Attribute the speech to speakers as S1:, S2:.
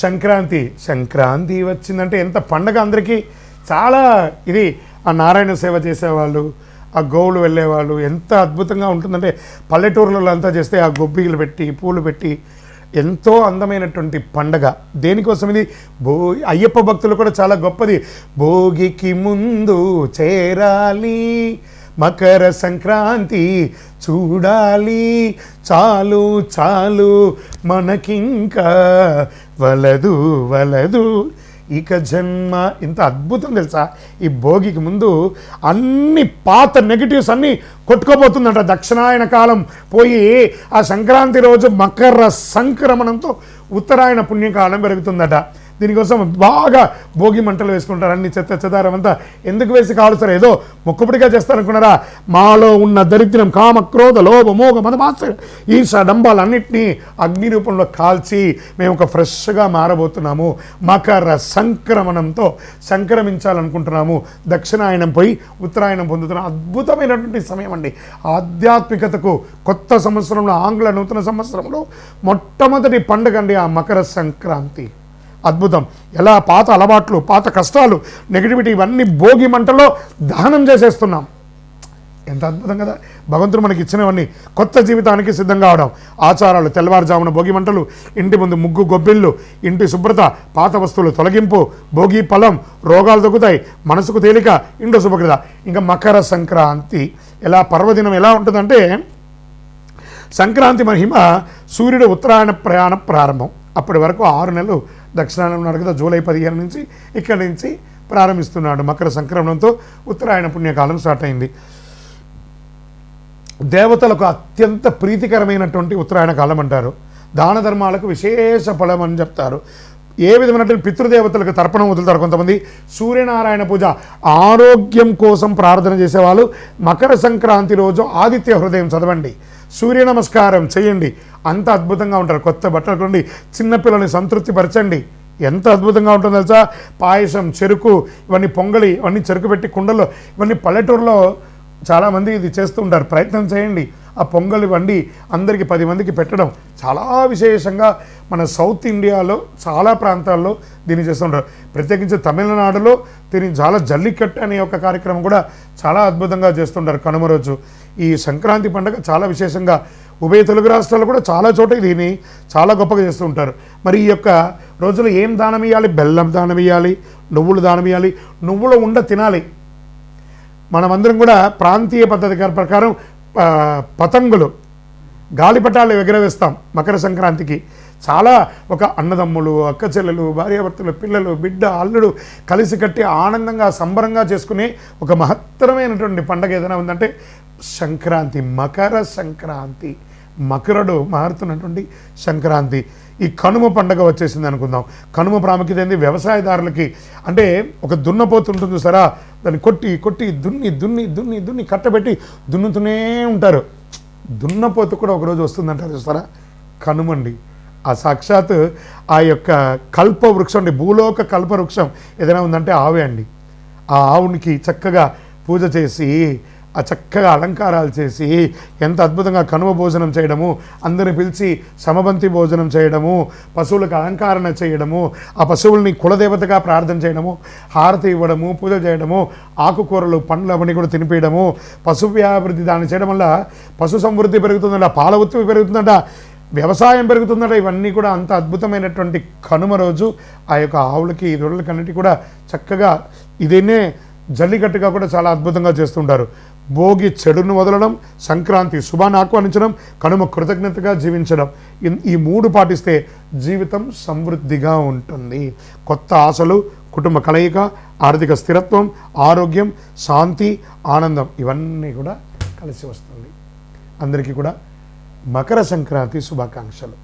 S1: సంక్రాంతి వచ్చిందంటే ఎంత పండగ అందరికీ. చాలా ఇది ఆ నారాయణ సేవ చేసేవాళ్ళు, ఆ గోవులు వెళ్ళేవాళ్ళు, ఎంత అద్భుతంగా ఉంటుందంటే పల్లెటూరులలో అంతా చేస్తే ఆ గొబ్బిలు పెట్టి పూలు పెట్టి ఎంతో అందమైనటువంటి పండగ. దేనికోసం ఇది? అయ్యప్ప భక్తులు కూడా చాలా గొప్పది. భోగికి ముందు చేరాలి మకర సంక్రాంతి చూడాలి, చాలు చాలు మనకింకా వలదు వలదు ఇక జన్మ. ఇంత అద్భుతం తెలుసా? ఈ భోగికి ముందు అన్ని పాత నెగిటివ్స్ అన్నీ కొట్టుకోబోతుందంట. దక్షిణాయన కాలం పోయి ఆ సంక్రాంతి రోజు మకర సంక్రమణంతో ఉత్తరాయణ పుణ్యకాలం పెరుగుతుందట. దీనికోసం బాగా భోగి మంటలు వేసుకుంటారు. అన్ని చెత్త చెదారం అంతా ఎందుకు వేసి కాలుస్తారు? ఏదో మొక్కుబడిగా చేస్తారనుకున్నారా? మాలో ఉన్న దరిద్రం, కామ క్రోధ లోభ మోగ మదమాత్సర్యం ఈర్ష డంబాలన్నింటినీ అగ్ని రూపంలో కాల్చి మేము ఒక ఫ్రెష్గా మారబోతున్నాము. మకర సంక్రమణంతో సంక్రమించాలనుకుంటున్నాము. దక్షిణాయనం పోయి ఉత్తరాయణం పొందుతున్నాం. అద్భుతమైనటువంటి సమయం అండి. ఆధ్యాత్మికతకు కొత్త సంవత్సరంలో, ఆంగ్ల నూతన సంవత్సరంలో మొట్టమొదటి పండుగ అండి ఆ మకర సంక్రాంతి. అద్భుతం. ఎలా పాత అలవాట్లు, పాత కష్టాలు, నెగిటివిటీ ఇవన్నీ భోగి మంటలో దహనం చేసేస్తున్నాం. ఎంత అద్భుతం కదా! భగవంతుడు మనకి ఇచ్చినవన్నీ కొత్త జీవితానికి సిద్ధంగా అవడం. ఆచారాలు, తెల్లవారుజామున భోగి మంటలు, ఇంటి ముందు ముగ్గు గొబ్బిళ్ళు, ఇంటి శుభ్రత, పాత వస్తువులు తొలగింపు, భోగి ఫలం, రోగాలు తగ్గుతాయి, మనసుకు తేలిక, ఇంట్లో శుభ్రత. ఇంకా మకర సంక్రాంతి ఎలా పర్వదినం ఎలా ఉంటుందంటే, సంక్రాంతి మహిమ సూర్యుడు ఉత్తరాయణ ప్రయాణం ప్రారంభం. అప్పటి వరకు 6 నెలలు దక్షిణాయనం ఉన్నాడు కదా, జూలై 15 నుంచి ఇక్కడి నుంచి ప్రారంభిస్తున్నాడు. మకర సంక్రమణంతో ఉత్తరాయణ పుణ్యకాలం స్టార్ట్ అయింది. దేవతలకు అత్యంత ప్రీతికరమైనటువంటి ఉత్తరాయణ కాలం అంటారు. దాన ధర్మాలకు విశేష ఫలం అని చెప్తారు. ఏ విధమైనటువంటి పితృదేవతలకు తర్పణం వదులుతారు కొంతమంది. సూర్యనారాయణ పూజ, ఆరోగ్యం కోసం ప్రార్థన చేసేవాళ్ళు మకర సంక్రాంతి రోజు ఆదిత్య హృదయం చదవండి, సూర్య నమస్కారం చేయండి. అంత అద్భుతంగా ఉంటారు. కొత్త బట్టలు కొండి చిన్నపిల్లల్ని సంతృప్తి పరచండి. ఎంత అద్భుతంగా ఉంటుందో తెలుసా? పాయసం, చెరుకు, ఇవన్నీ పొంగలి, ఇవన్నీ చెరుకు పెట్టి కుండల్లో, ఇవన్నీ పల్లెటూరులో చాలామంది ఇది చేస్తూ ఉంటారు. ప్రయత్నం చేయండి. ఆ పొంగలి వండి అందరికీ 10 మందికి పెట్టడం చాలా విశేషంగా మన సౌత్ ఇండియాలో చాలా ప్రాంతాల్లో దీన్ని చేస్తుంటారు. ప్రత్యేకించి తమిళనాడులో దీన్ని చాలా జల్లికట్టు అనే ఒక కార్యక్రమం కూడా చాలా అద్భుతంగా చేస్తుంటారు కనుమ రోజు. ఈ సంక్రాంతి పండుగ చాలా విశేషంగా ఉభయ తెలుగు రాష్ట్రాల్లో కూడా చాలా చోట దీన్ని చాలా గొప్పగా చేస్తూ ఉంటారు. మరి ఈ యొక్క రోజులో ఏం దానం ఇవ్వాలి? బెల్లం దానం ఇవ్వాలి, నువ్వులు దానం ఇవ్వాలి, నువ్వుల ఉండ తినాలి. మనమందరం కూడా ప్రాంతీయ పద్ధతి ప్రకారం పతంగులు, గాలిపటాలు ఎగరవేస్తాం మకర సంక్రాంతికి. చాలా ఒక అన్నదమ్ములు, అక్క చెల్లెలు, భార్యాభర్తలు, పిల్లలు, బిడ్డ, అల్లుడు కలిసి కట్టి ఆనందంగా సంబరంగా చేసుకునే ఒక మహత్తరమైనటువంటి పండుగ ఏదైనా ఉందంటే సంక్రాంతి. మకర సంక్రాంతి, మకరుడు మారుతున్నటువంటి సంక్రాంతి. ఈ కనుమ పండుగ వచ్చేసింది అనుకుందాం. కనుమ ప్రాముఖ్యత ఏంది? వ్యవసాయదారులకి. అంటే ఒక దున్నపోతు ఉంటుంది సరా, దాన్ని కొట్టి కొట్టి దున్ని దున్ని దున్ని దున్ని కట్టబెట్టి దున్నుతూనే ఉంటారు. దున్నపోతు కూడా ఒకరోజు వస్తుందంటారు చూస్తారా, కనుమండి. ఆ సాక్షాత్ ఆ యొక్క కల్ప వృక్షం అండి, భూలోక కల్ప వృక్షం ఏదైనా ఉందంటే ఆవే అండి. ఆ ఆవునికి చక్కగా పూజ చేసి, ఆ చక్కగా అలంకారాలు చేసి, ఎంత అద్భుతంగా కనుమ భోజనం చేయడము, అందరిని పిలిచి సమబంతి భోజనం చేయడము, పశువులకు అలంకరణ చేయడము, ఆ పశువుల్ని కులదేవతగా ప్రార్థన చేయడము, హారతి ఇవ్వడము, పూజ చేయడము, ఆకుకూరలు పండ్లు అవన్నీ కూడా తినిపించడము, పశు వ్యాభివృద్ధి దాన్ని చేయడం వల్ల పశు సమృద్ధి పెరుగుతుందట, పాల ఉత్పత్తి పెరుగుతుందట, వ్యవసాయం పెరుగుతుందట. ఇవన్నీ కూడా అంత అద్భుతమైనటువంటి కనుమ రోజు ఆ యొక్క ఆవులకి, దొరలకన్నిటి కూడా చక్కగా ఇదేనే జల్లికట్టుగా కూడా చాలా అద్భుతంగా చేస్తుంటారు. భోగి చెడును వదలడం, సంక్రాంతి శుభాన్ని ఆహ్వానించడం, కనుమ కృతజ్ఞతగా జీవించడం. ఈ 3 పాటిస్తే జీవితం సమృద్ధిగా ఉంటుంది. కొత్త ఆశలు, కుటుంబ కలయిక, ఆర్థిక స్థిరత్వం, ఆరోగ్యం, శాంతి, ఆనందం ఇవన్నీ కూడా కలిసి వస్తుంది. అందరికీ కూడా మకర సంక్రాంతి శుభాకాంక్షలు.